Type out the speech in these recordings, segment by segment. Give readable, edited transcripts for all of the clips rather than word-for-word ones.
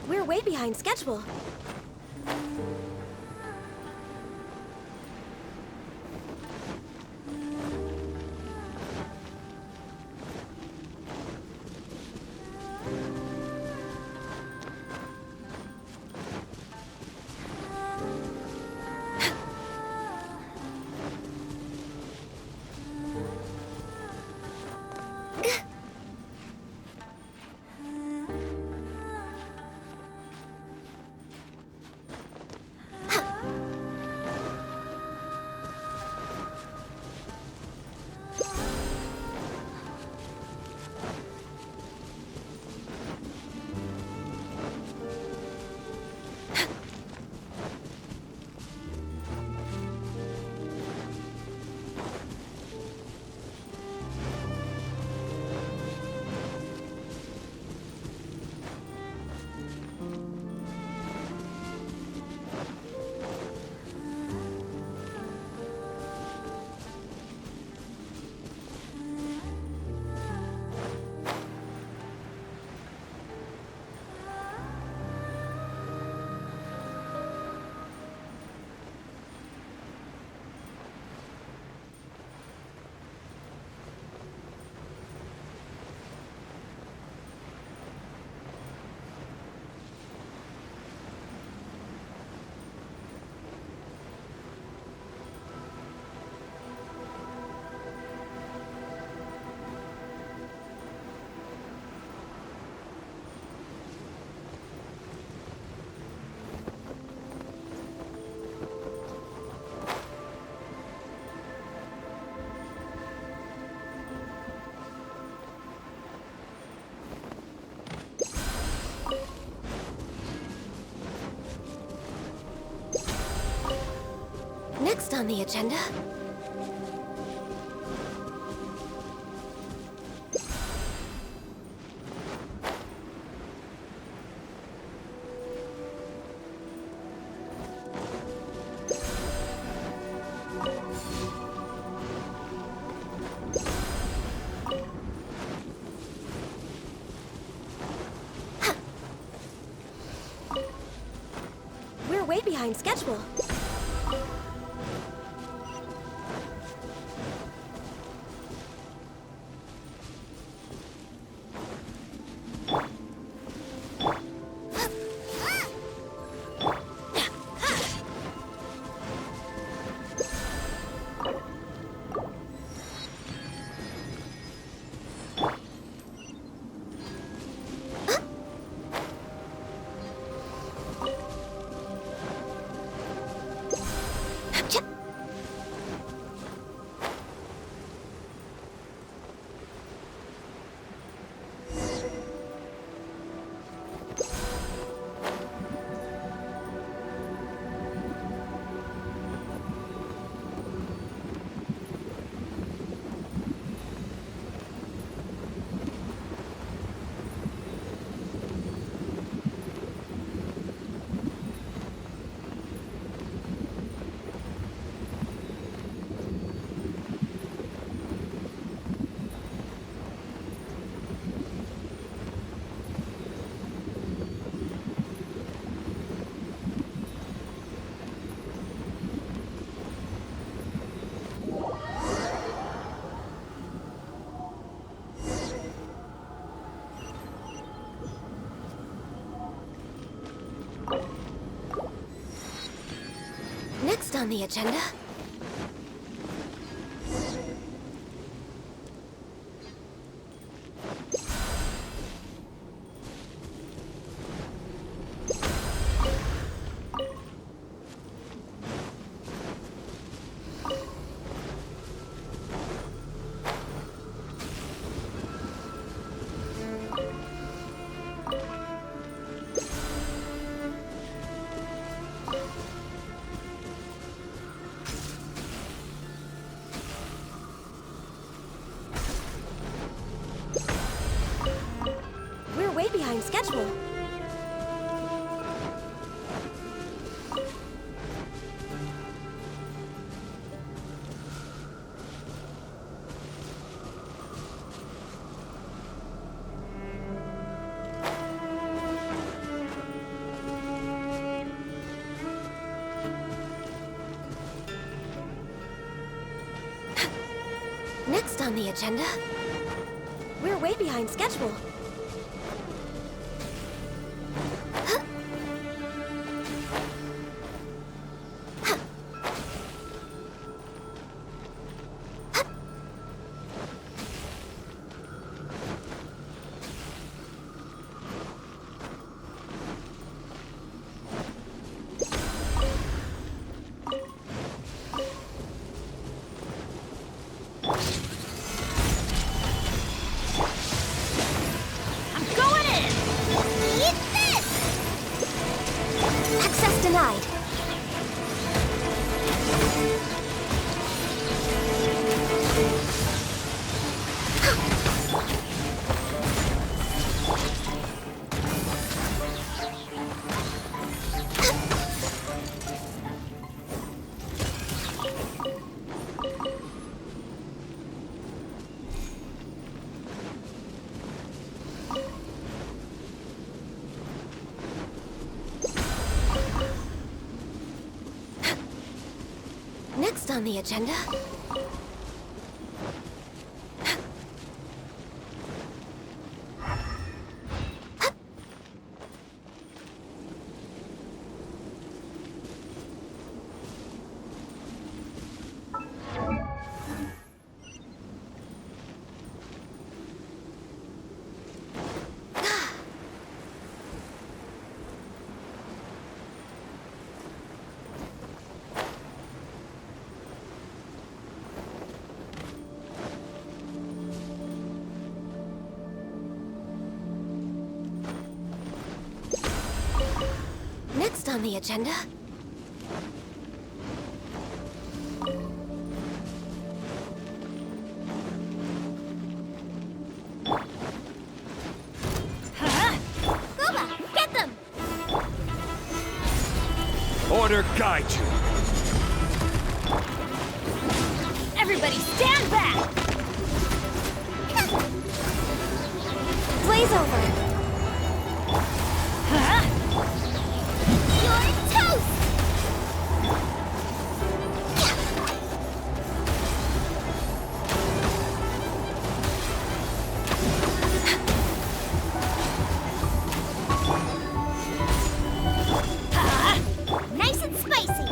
We're way behind schedule. Next on the agenda... We're way behind schedule. Next on the agenda... We're way behind schedule. the agenda? We're way behind schedule. Denied. Next on the agenda... Next on the agenda... Get them! Order guide you. Everybody stand back! Blaze over! You're toast! Nice and spicy!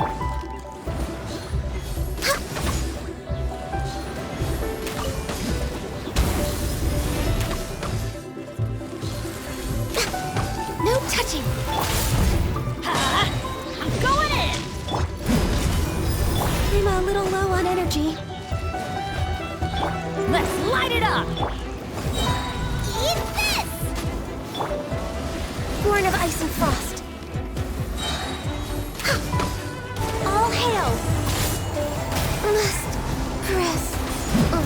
No touching! I'm going in! I'm a little low on energy. Let's light it up! Eat this! Born of ice and frost. All hail! Must press on.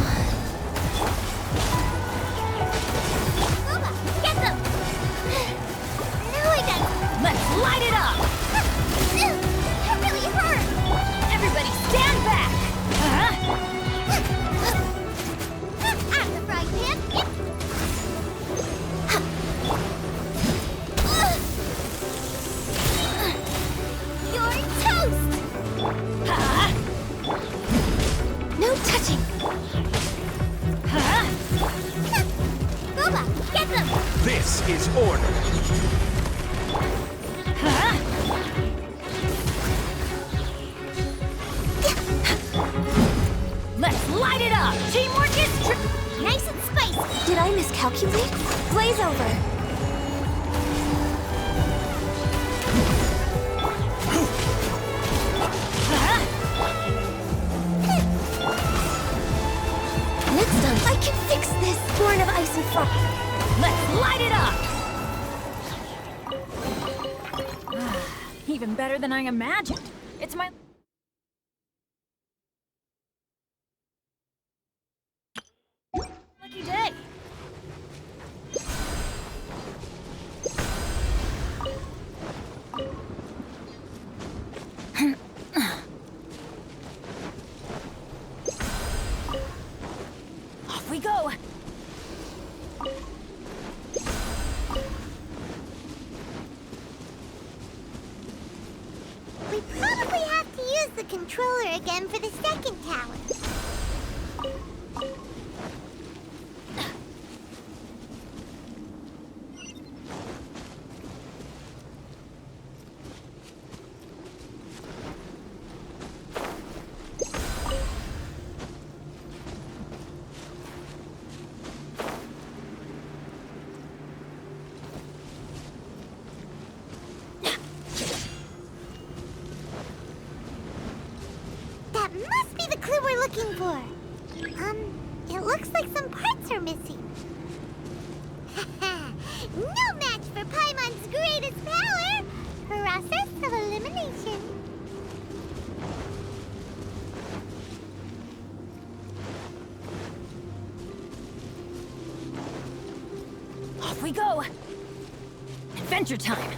Get them! Now I got... Let's light it up! That really hurt! Everybody stand back! I'm the frying pan! Yep. You're toast! No touching! Boba, get them! This is order. Let's light it up! Teamwork is nice and spicy! Did I miscalculate? Blaze over! Next time, I can fix this! Born of ice and frost! Let's light it up! Even better than I imagined. It's my... lucky day. Off we go. We probably have to use the controller again for the second tower. looking for? It looks like some parts are missing. No match for Paimon's greatest power! Process of elimination. Off we go! Adventure time!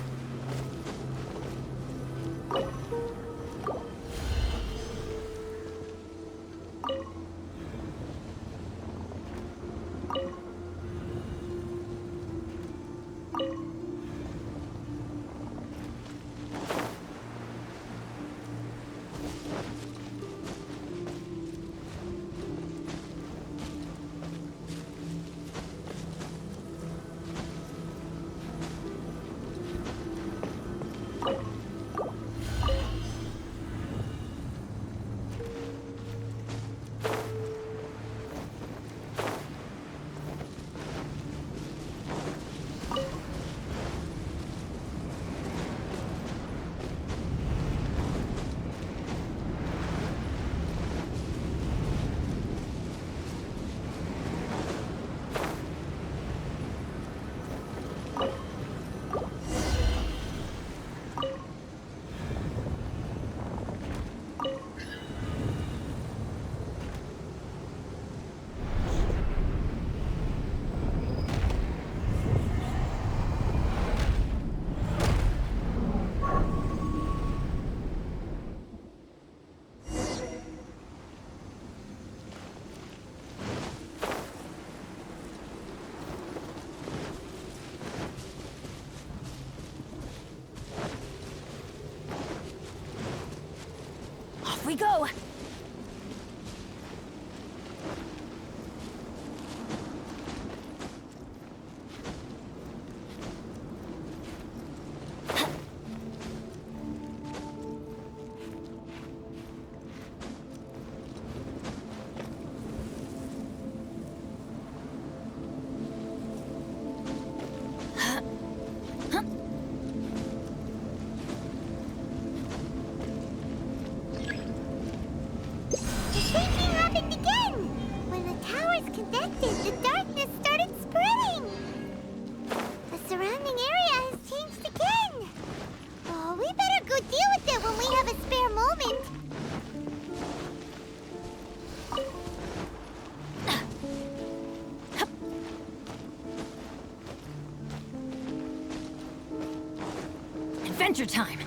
Off we go! The shaking happened again! When the towers connected, the darkness started spreading! The surrounding area has changed again! Oh, we better go deal with it when we have a spare moment! Adventure time!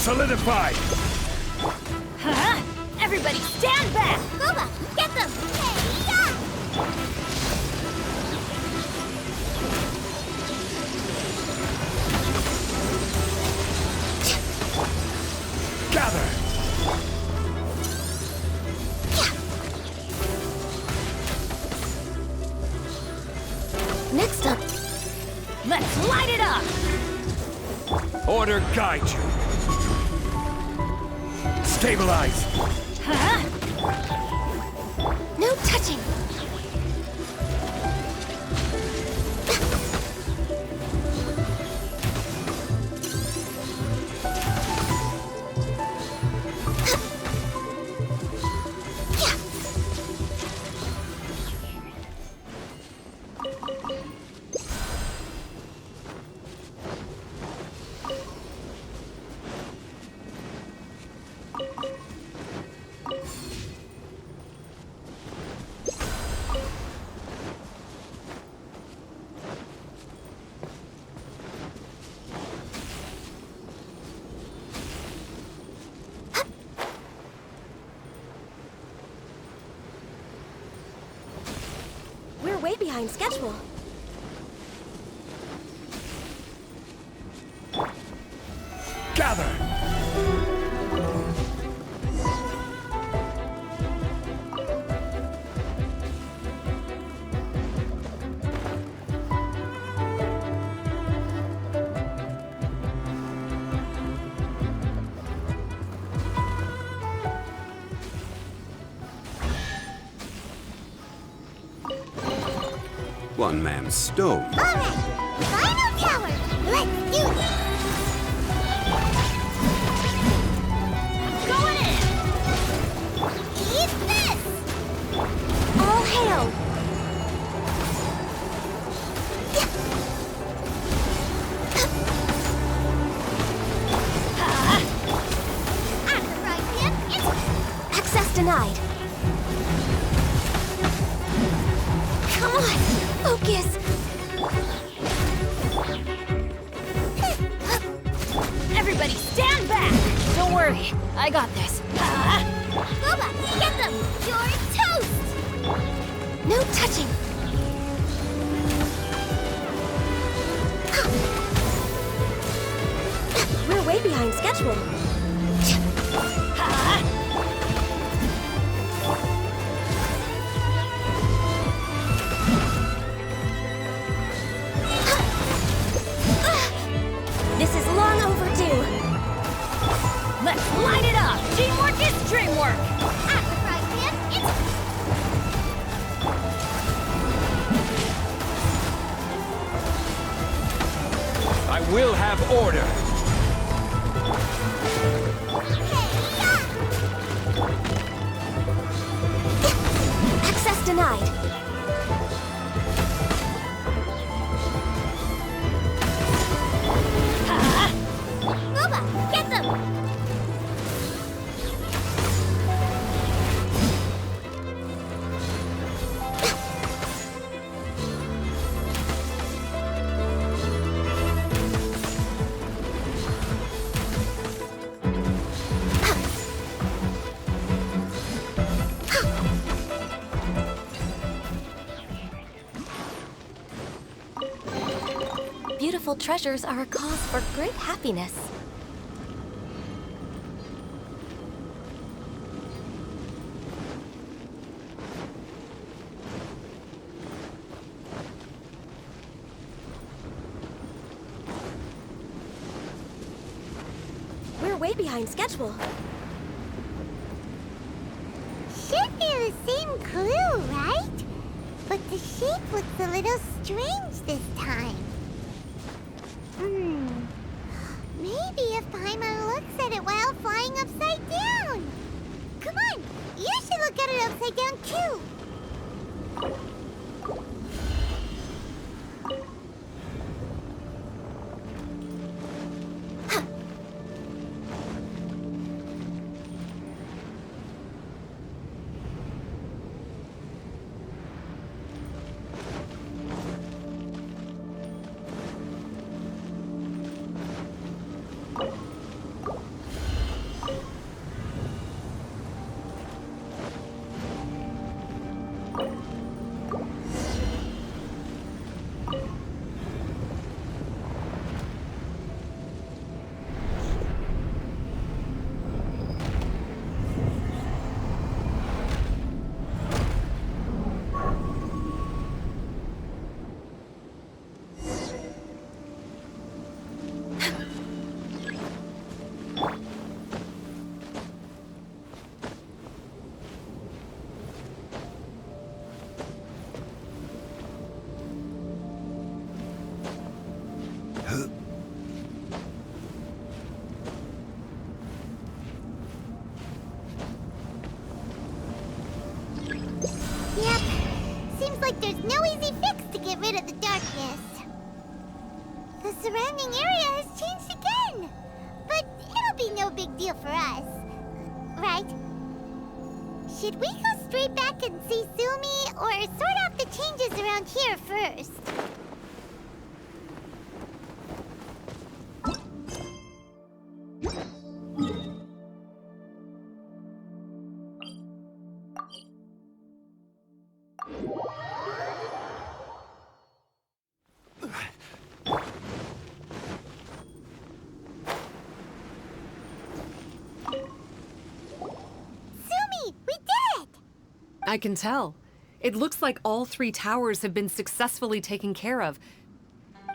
Solidified! Huh? Everybody stand back! Boba, get them! Hey-ya! Gather! Next up, Let's light it up! Order guide you! Stabilize! Huh? no touching. We're way behind schedule. Gather! One man's stone. All right, final tower. Let's do this. Going in! Eat this. All hail. At the right hip, it's... Access denied. Come on, focus. Everybody stand back! Don't worry, I got this. Boba, get them. You're toast. No touching. We're way behind schedule. This is long overdue. Let's light it up! Teamwork is dreamwork! At the right hip, it's... I will have order! Access denied. Boba, get them! Beautiful treasures are a cause for great happiness. We're way behind schedule. Should be the same clue, right? But the shape looks a little strange this time. Maybe if Paimon looks at it while flying upside down. Come on, you should look at it upside down too. seems like there's no easy fix to get rid of the darkness. The surrounding area has changed again. But it'll be no big deal for us. Right? Should we go straight back and see Sumi, or sort out the changes around here first? I can tell. It looks like all 3 towers have been successfully taken care of.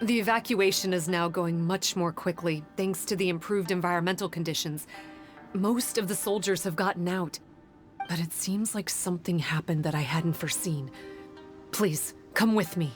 The evacuation is now going much more quickly, thanks to the improved environmental conditions. Most of the soldiers have gotten out, but it seems like something happened that I hadn't foreseen. Please, come with me.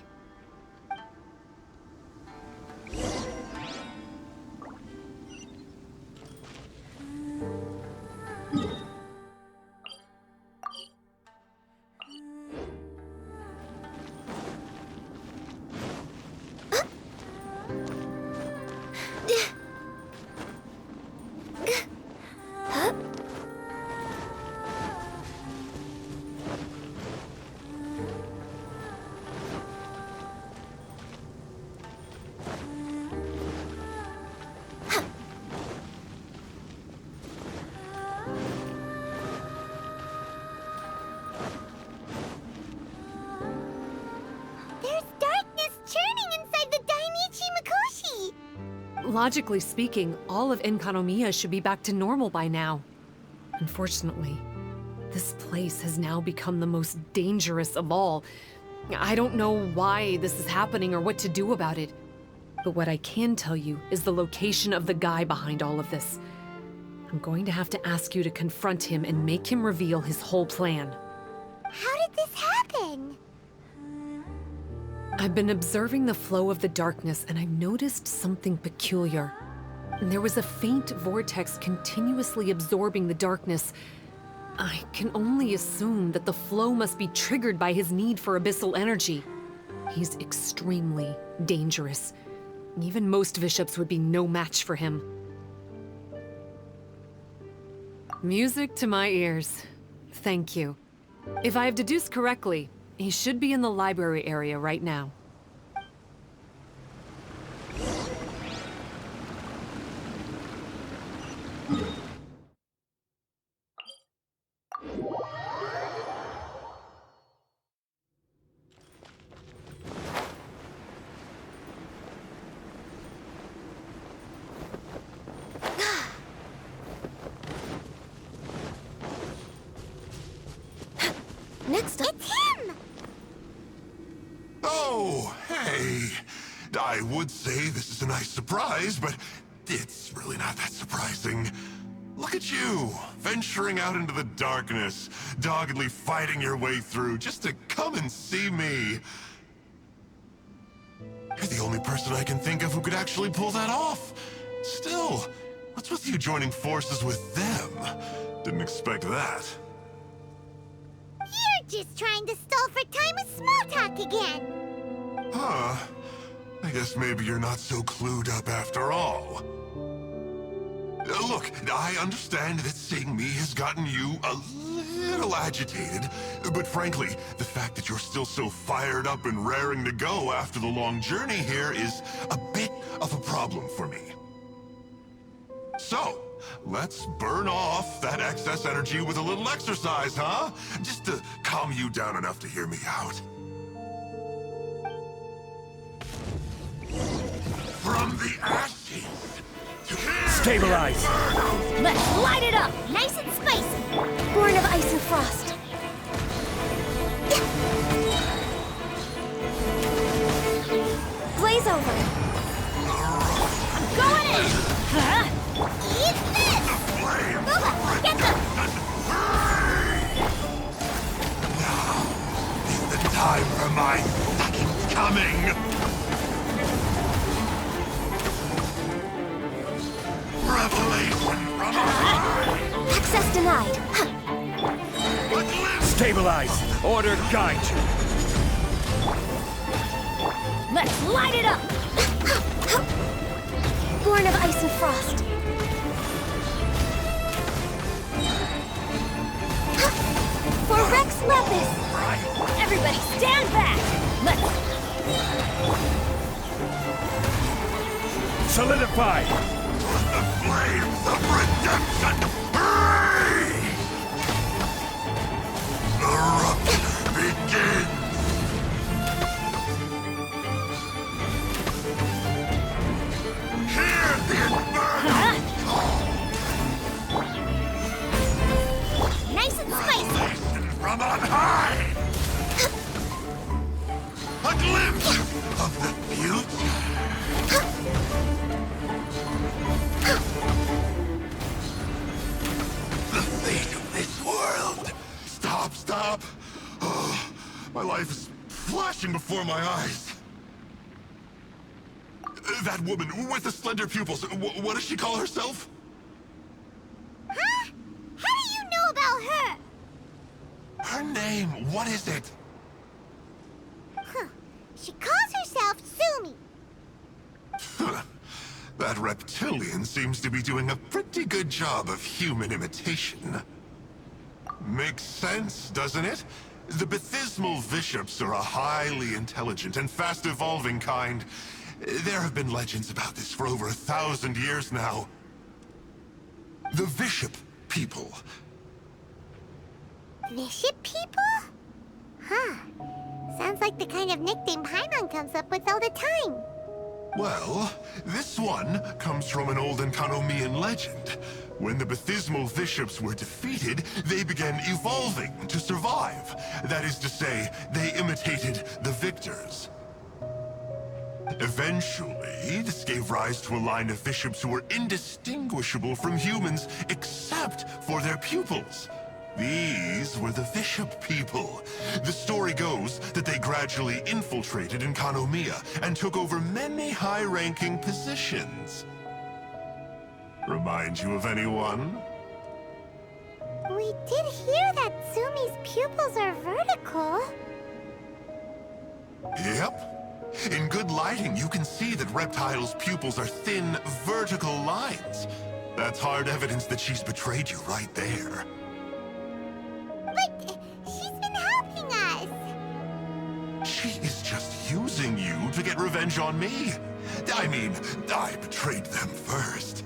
Logically speaking, all of Enkanomiya should be back to normal by now. Unfortunately, this place has now become the most dangerous of all. I don't know why this is happening or what to do about it. But what I can tell you is the location of the guy behind all of this. I'm going to have to ask you to confront him and make him reveal his whole plan. How did this happen? I've been observing the flow of the darkness, and I've noticed something peculiar. There was a faint vortex continuously absorbing the darkness. I can only assume that the flow must be triggered by his need for abyssal energy. He's extremely dangerous. Even most bishops would be no match for him. Music to my ears. Thank you. If I have deduced correctly, he should be in the library area right now. Next up, it's him! Oh, hey. I would say this is a nice surprise, but it's really not that surprising. Look at you, venturing out into the darkness, doggedly fighting your way through just to come and see me. You're the only person I can think of who could actually pull that off. Still, what's with you joining forces with them? Didn't expect that. You're just trying to stall for time with small talk again. Huh. I guess maybe you're not so clued up after all. Look, I understand that seeing me has gotten you a little agitated, but frankly, the fact that you're still so fired up and raring to go after the long journey here is a bit of a problem for me. So, let's burn off that excess energy with a little exercise, huh? Just to calm you down enough to hear me out. From the ashes to Stabilize! Let's light it up! Nice and spicy! Born of ice and frost. Blaze over. I'm going in! Huh? Eat this! Booba, get them! Now is the time for my second coming! Revelation from Access denied. what lives Stabilize! Order guide you! Let's light it up! Born of ice and frost. For Rex Lapis! Everybody stand back! Let's... Solidify! The flames of redemption! Hurry! The rupture begins! Hear the inferno! Nice and spicy! Listen from on high! A glimpse of the future! The fate of this world! Stop, stop! Oh, my life is flashing before my eyes. That woman with the slender pupils, what does she call herself? Huh? How do you know about her? Her name, what is it? Huh. She calls herself Sumi. That reptilian seems to be doing a pretty good job of human imitation. Makes sense, doesn't it? The Baptismal Bishops are a highly intelligent and fast-evolving kind. There have been legends about this for over 1,000 years now. The Bishop people. Bishop people? Huh. Sounds like the kind of nickname Paimon comes up with all the time. Well, this one comes from an old Enkanomian legend. When the Baptismal Bishops were defeated, they began evolving to survive. That is to say, they imitated the victors. Eventually, this gave rise to a line of bishops who were indistinguishable from humans except for their pupils. These were the Bishop people. The story goes that they gradually infiltrated Enkanomiya and took over many high-ranking positions. Remind you of anyone? We did hear that Sumi's pupils are vertical. Yep. In good lighting, you can see that Reptile's pupils are thin, vertical lines. That's hard evidence that she's betrayed you right there. But she's been helping us. She is just using you to get revenge on me. I mean, I betrayed them first.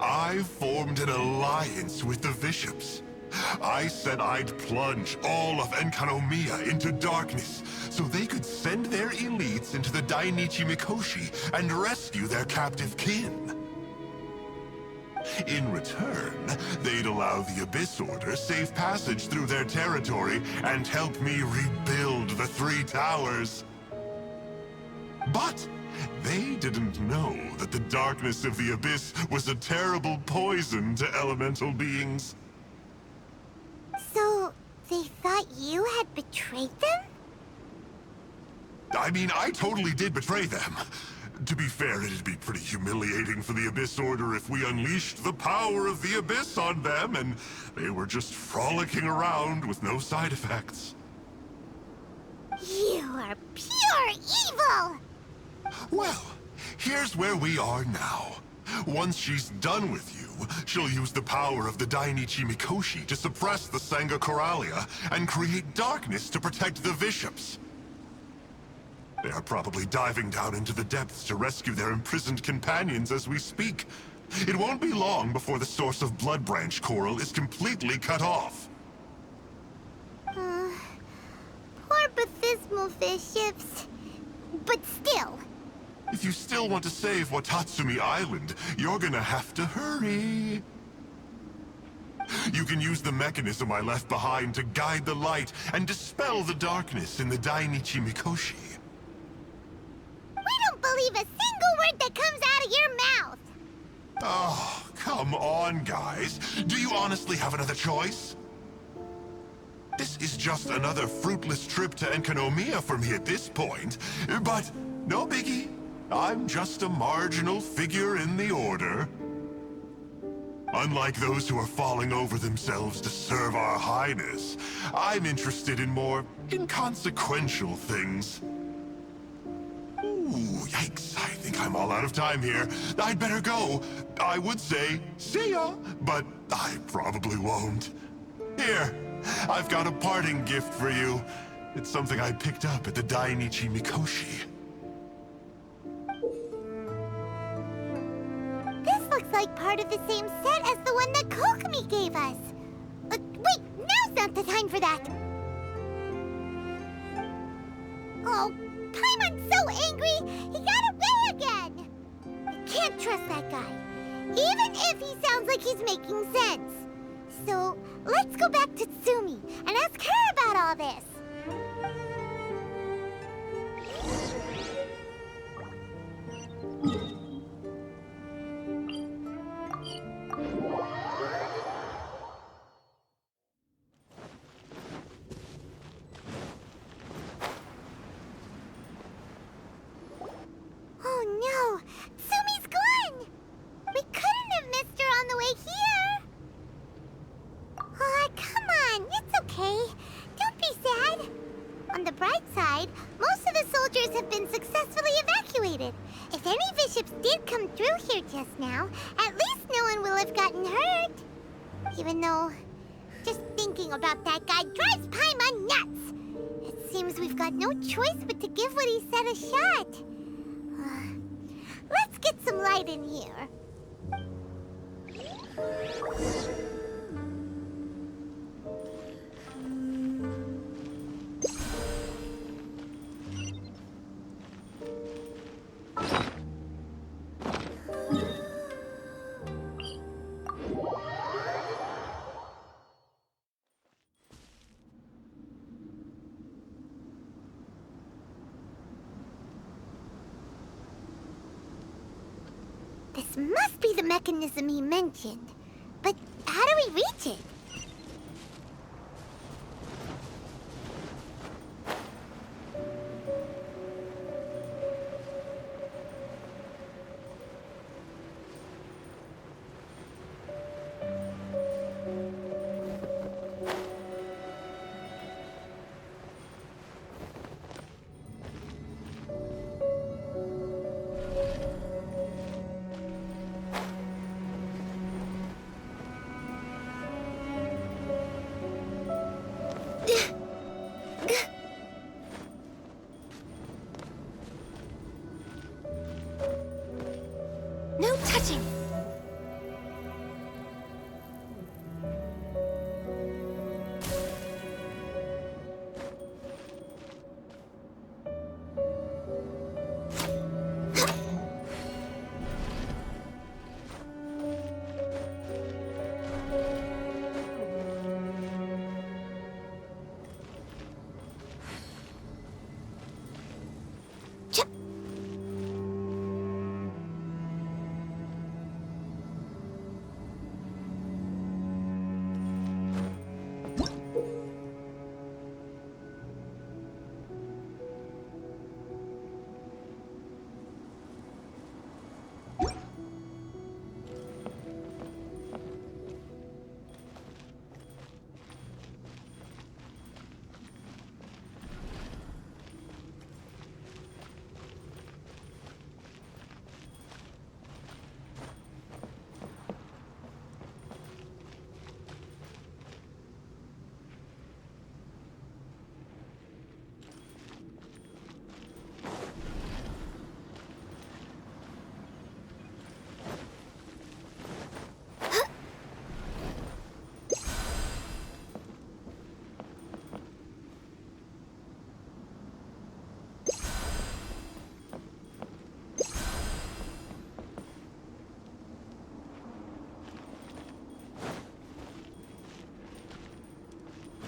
I formed an alliance with the bishops. I said I'd plunge all of Enkanomiya into darkness so they could send their elites into the Dainichi Mikoshi and rescue their captive kin. In return, they'd allow the Abyss Order safe passage through their territory and help me rebuild the Three Towers. But they didn't know that the darkness of the Abyss was a terrible poison to elemental beings. So, they thought you had betrayed them? I mean, I totally did betray them. To be fair, it'd be pretty humiliating for the Abyss Order if we unleashed the power of the Abyss on them and they were just frolicking around with no side effects. You are pure evil! Well, here's where we are now. Once she's done with you, she'll use the power of the Dainichi Mikoshi to suppress the Sangha Coralia and create darkness to protect the bishops. They are probably diving down into the depths to rescue their imprisoned companions as we speak. It won't be long before the source of Blood Branch Coral is completely cut off. Poor Baptismal Bishops. But still. If you still want to save Watatsumi Island, you're gonna have to hurry. You can use the mechanism I left behind to guide the light and dispel the darkness in the Dainichi Mikoshi. We don't believe a single word that comes out of your mouth! Oh, come on, guys. Do you honestly have another choice? This is just another fruitless trip to Enkanomiya for me at this point, but no biggie. I'm just a marginal figure in the Order. Unlike those who are falling over themselves to serve our highness, I'm interested in more inconsequential things. Ooh, yikes. I think I'm all out of time here. I'd better go. I would say, see ya, but I probably won't. Here, I've got a parting gift for you. It's something I picked up at the Dainichi Mikoshi. This looks like part of the same set as the one that Kokomi gave us. Wait, now's not the time for that. Oh, Paimon's so angry, he got away again. I can't trust that guy, even if he sounds like he's making sense. So, let's go back to Tsumi and ask her about all this. Oh no! Tsumi's gone! We couldn't have missed her on the way here! Come on, it's okay. Don't be sad. On the bright side, most of the soldiers have been successfully evacuated. If any bishops did come through here just now, at least no one will have gotten hurt. Even though, just thinking about that guy drives Paimon nuts. It seems we've got no choice but to give what he said a shot. Let's get some light in here. This must be the mechanism he mentioned. But how do we reach it? No touching!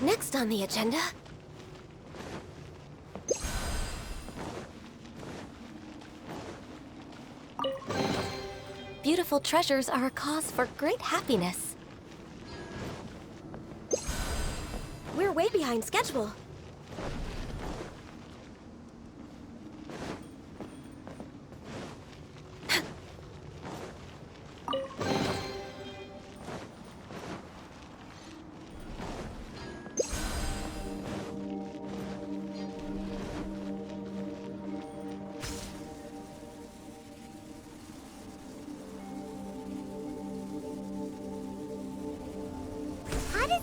Next on the agenda... Beautiful treasures are a cause for great happiness. We're way behind schedule.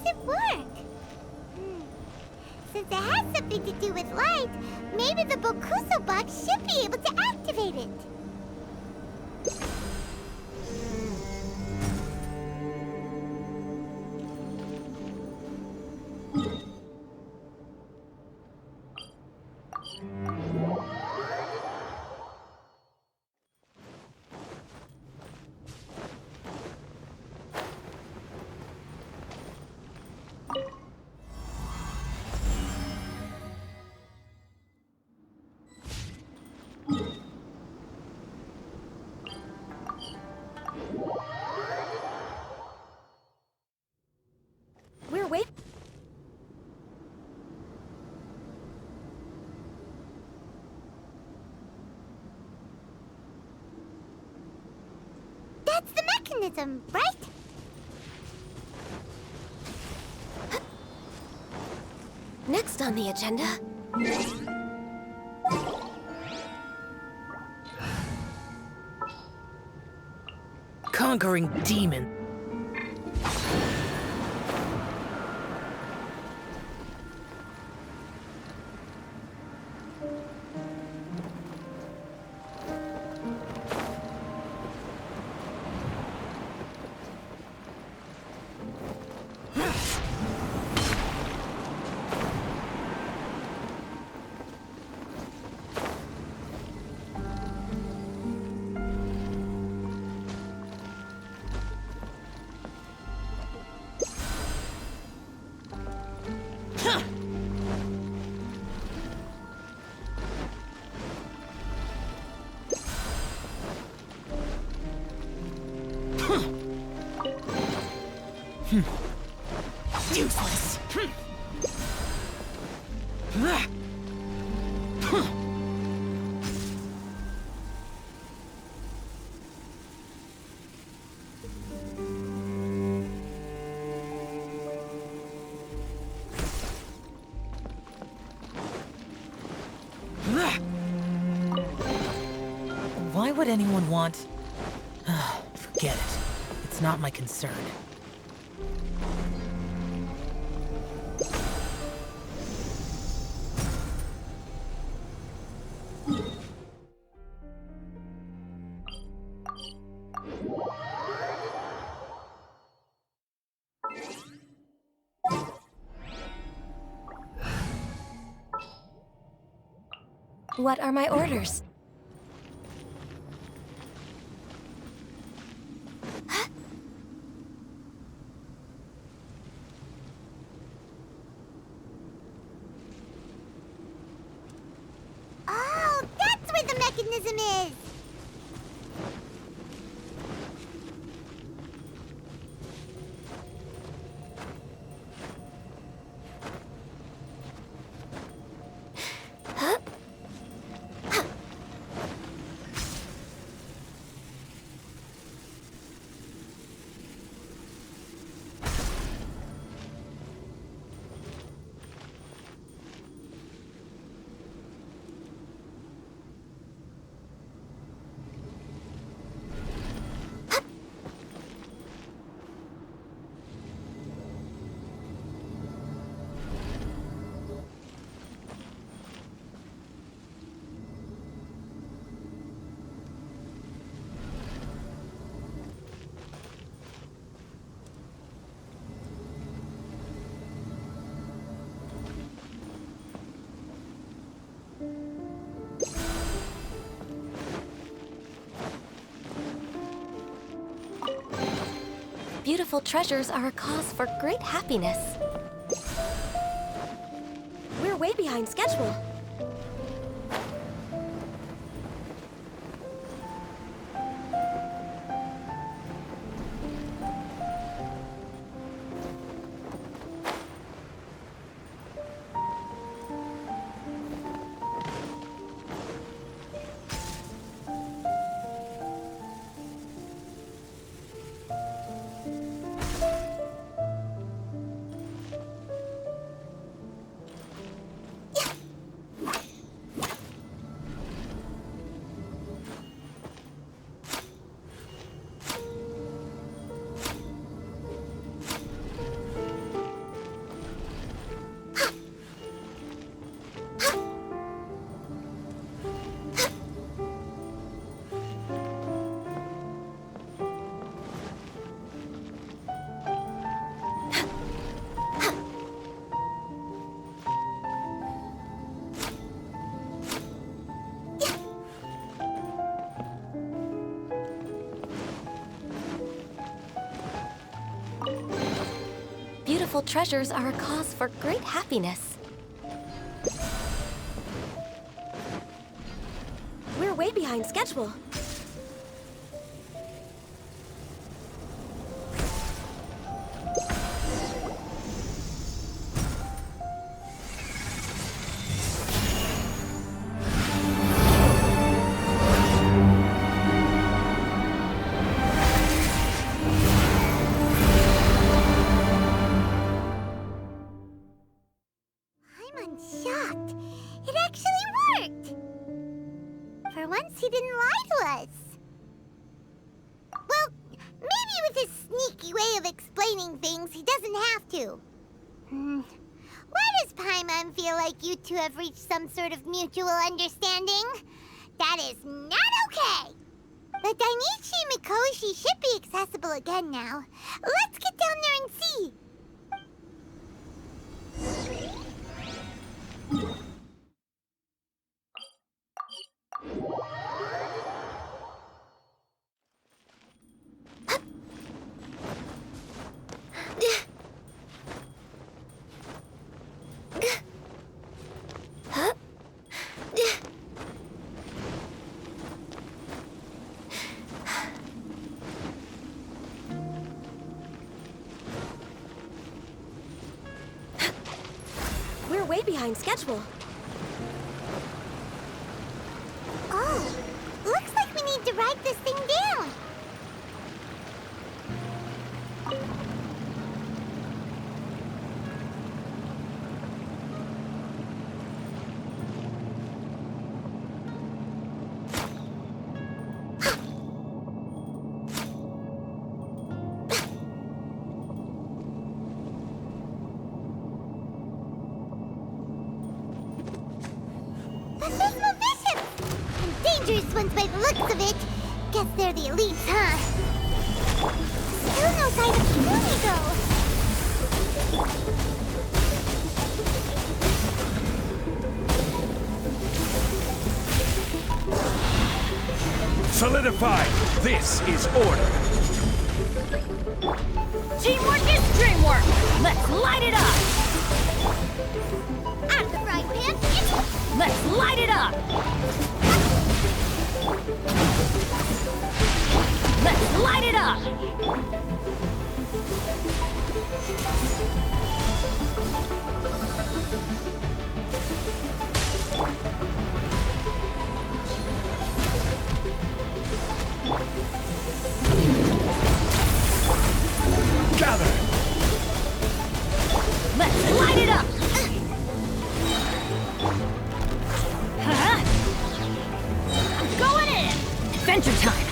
it work? Since it has something to do with light, maybe the Bokuso box should be able to activate it. We're wait. That's the mechanism, right? Next on the agenda. Conquering demon. Useless. Why would anyone want... Forget it. It's not my concern. What are my orders? Oh, that's where the mechanism is! Beautiful treasures are a cause for great happiness. We're way behind schedule. beautiful treasures are a cause for great happiness. We're way behind schedule. I'm shocked. It actually worked! For once, he didn't lie to us. Well, maybe with his sneaky way of explaining things, he doesn't have to. Why does Paimon feel like you two have reached some sort of mutual understanding? That is not okay! The Dainichi Mikoshi should be accessible again now. Let's get down there and see. We're way behind schedule. Oh, looks like we need to write this thing down. Abysmal bishops! And dangerous ones by the looks of it. Guess they're the elites, huh? Still no sign of Kokomi, though. Solidify! This is order! Teamwork is dreamwork! Let's light it up! Out of the frying pan, Let's light it up! Let's light it up! Gather! Let's light it up! Huh? I'm going in! Adventure time!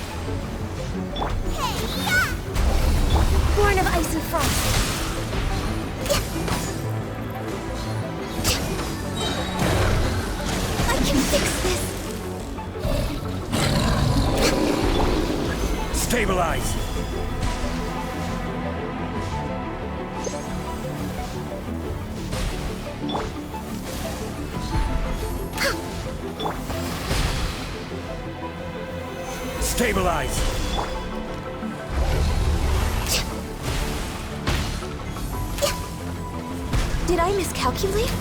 Born of ice and frost. I can fix this. Stabilize! Stabilize! Did I miscalculate?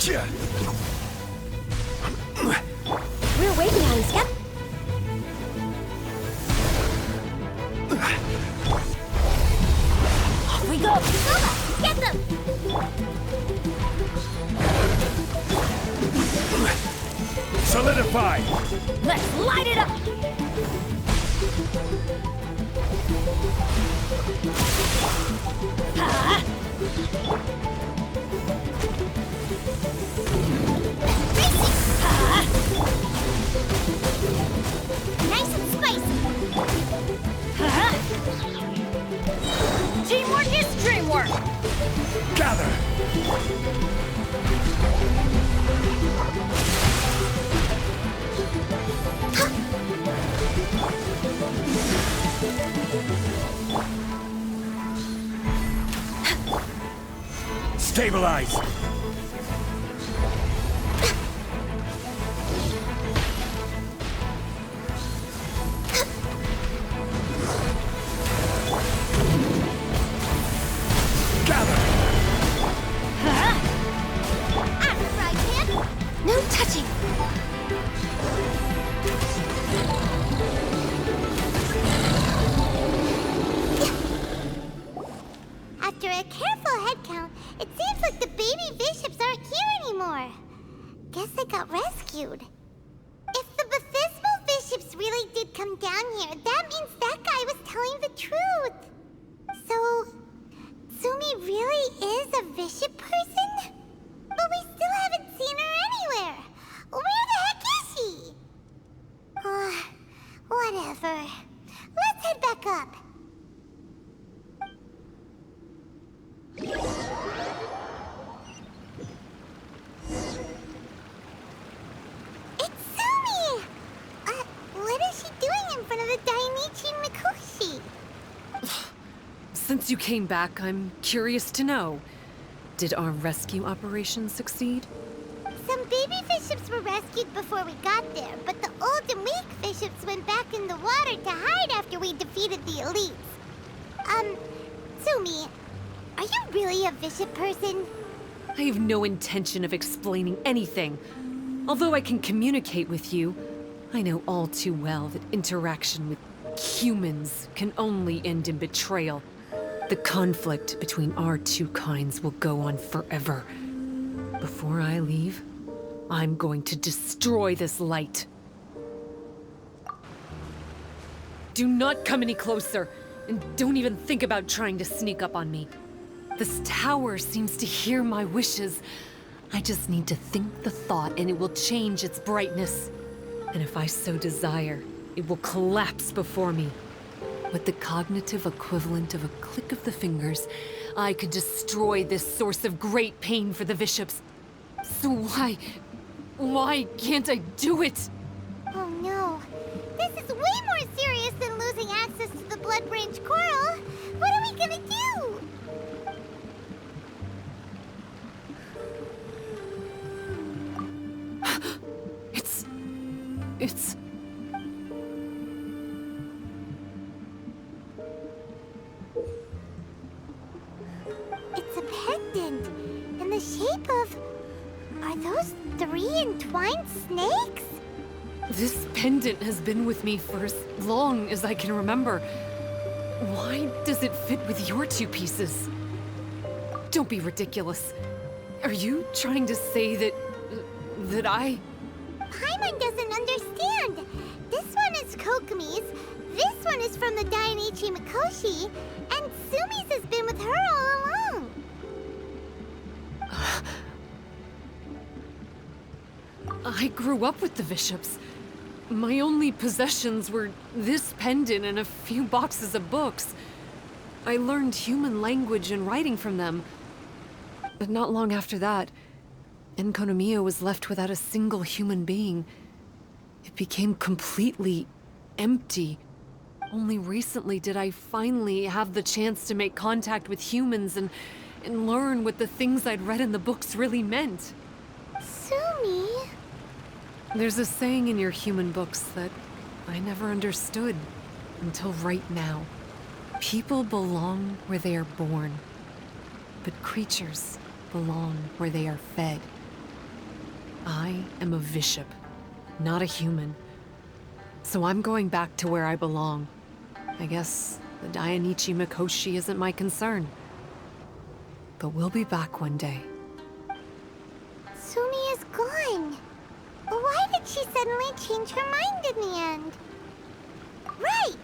Yeah. We're way behind schedule. Off we go! Nova, get them! Solidify! Let's light it up! Ha! Ha! Nice and spicy. Ha! Teamwork is dreamwork! Gather! Stabilize! a careful headcount, it seems like the baby bishops aren't here anymore. Guess they got rescued. If the Baptismal bishops really did come down here, that means that guy was telling the truth. So, Tsumi really is a bishop person? But we still haven't seen her anywhere. Where the heck is she? Whatever. Let's head back up. It's Tsumi! What is she doing in front of the Dainichi Mikoshi? Since you came back, I'm curious to know. Did our rescue operation succeed? Some baby bishops were rescued before we got there, but the old and weak bishops went back in the water to hide after we defeated the elites. Tsumi, are you really a bishop person? I have no intention of explaining anything. Although I can communicate with you, I know all too well that interaction with humans can only end in betrayal. The conflict between our two kinds will go on forever. Before I leave, I'm going to destroy this light. Do not come any closer, and don't even think about trying to sneak up on me. This tower seems to hear my wishes. I just need to think the thought and it will change its brightness. And if I so desire, it will collapse before me. With the cognitive equivalent of a click of the fingers, I could destroy this source of great pain for the bishops. So why can't I do it? Oh no. This is way more serious than losing access to the Blood Branch Coral. What are we gonna do? It's... It's a pendant in the shape of... Are those 3 entwined snakes? This pendant has been with me for as long as I can remember. Why does it fit with your 2 pieces? Don't be ridiculous. Are you trying to say that I... Paimon doesn't understand. This one is Kokomi's, this one is from the Dainichi Mikoshi, and Tsumi's has been with her all along. I grew up with the bishops. My only possessions were this pendant and a few boxes of books. I learned human language and writing from them. But not long after that, Enkonomiya was left without a single human being. It became completely empty. Only recently did I finally have the chance to make contact with humans and learn what the things I'd read in the books really meant. Tsumi? There's a saying in your human books that I never understood until right now. People belong where they are born, but creatures belong where they are fed. I am a bishop, not a human. So I'm going back to where I belong. I guess the Dainichi Mikoshi isn't my concern. But we'll be back one day. Tsumi is gone. Why did she suddenly change her mind in the end? Right!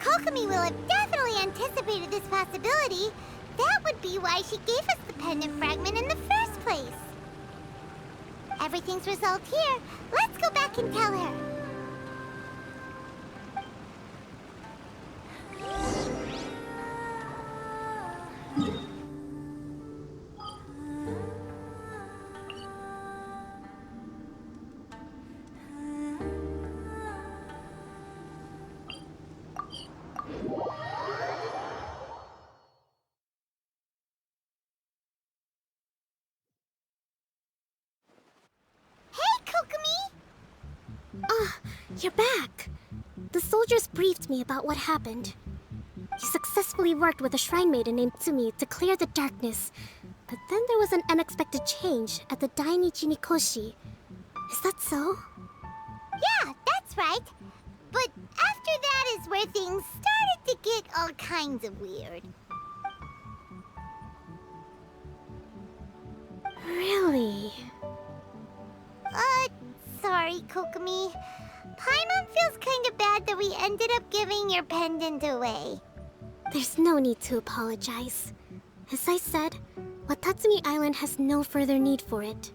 Kokomi will have definitely anticipated this possibility. That would be why she gave us the pendant fragment in the first place. Everything's resolved here. Let's go back and tell her. You're back! The soldiers briefed me about what happened. You successfully worked with a shrine maiden named Tsumi to clear the darkness, but then there was an unexpected change at the Dainichi Mikoshi. Is that so? Yeah, that's right. But after that is where things started to get all kinds of weird. Really? Sorry, Kokomi. Paimon feels kinda bad that we ended up giving your pendant away. There's no need to apologize. As I said, Watatsumi Island has no further need for it.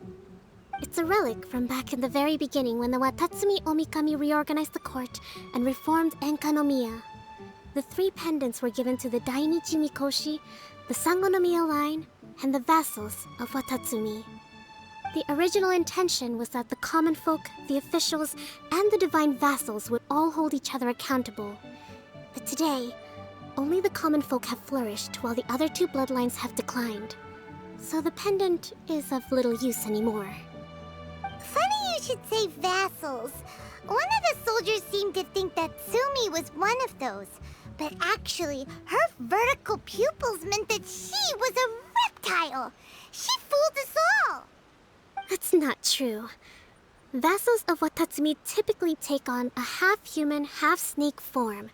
It's a relic from back in the very beginning when the Watatsumi Omikami reorganized the court and reformed Enkanomiya. The 3 pendants were given to the Dainichi Mikoshi, the Sangonomiya line, and the vassals of Watatsumi. The original intention was that the common folk, the officials, and the divine vassals would all hold each other accountable. But today, only the common folk have flourished while the other 2 bloodlines have declined. So the pendant is of little use anymore. Funny you should say vassals. One of the soldiers seemed to think that Sumi was one of those. But actually, her vertical pupils meant that she was a reptile. She fooled us all. That's not true. Vassals of Watatsumi typically take on a half-human, half-snake form,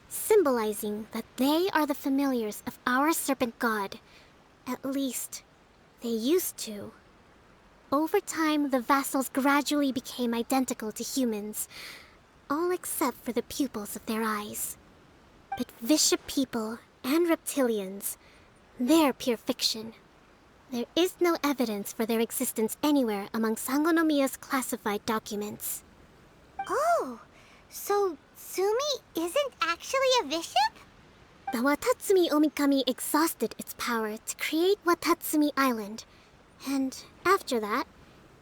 symbolizing that they are the familiars of our serpent god. At least, they used to. Over time, the vassals gradually became identical to humans, all except for the pupils of their eyes. But Bishop people and reptilians, they're pure fiction. There is no evidence for their existence anywhere among Sangonomiya's classified documents. Oh, so Sumi isn't actually a bishop? The Watatsumi Omikami exhausted its power to create Watatsumi Island, and after that,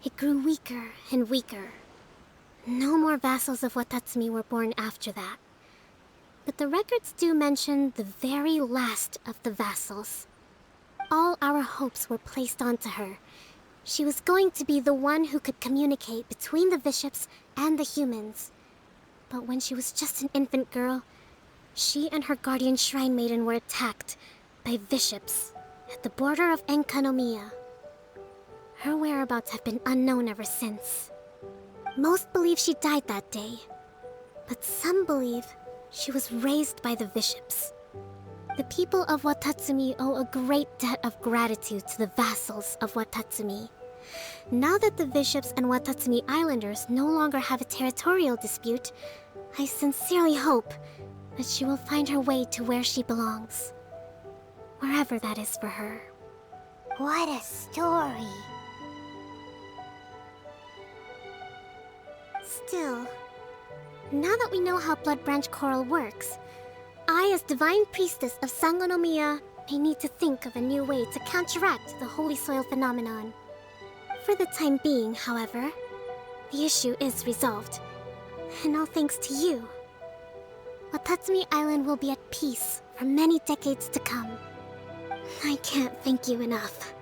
it grew weaker and weaker. No more vassals of Watatsumi were born after that. But the records do mention the very last of the vassals. All our hopes were placed onto her. She was going to be the one who could communicate between the bishops and the humans. But when she was just an infant girl, she and her guardian shrine maiden were attacked by bishops at the border of Enkanomiya. Her whereabouts have been unknown ever since. Most believe she died that day, but some believe she was raised by the bishops. The people of Watatsumi owe a great debt of gratitude to the vassals of Watatsumi. Now that the bishops and Watatsumi Islanders no longer have a territorial dispute, I sincerely hope that she will find her way to where she belongs. Wherever that is for her. What a story. Still, now that we know how Blood Branch Coral works, I, as Divine Priestess of Sangonomiya, may need to think of a new way to counteract the Holy Soil phenomenon. For the time being, however, the issue is resolved, and all thanks to you. Watatsumi Island will be at peace for many decades to come. I can't thank you enough.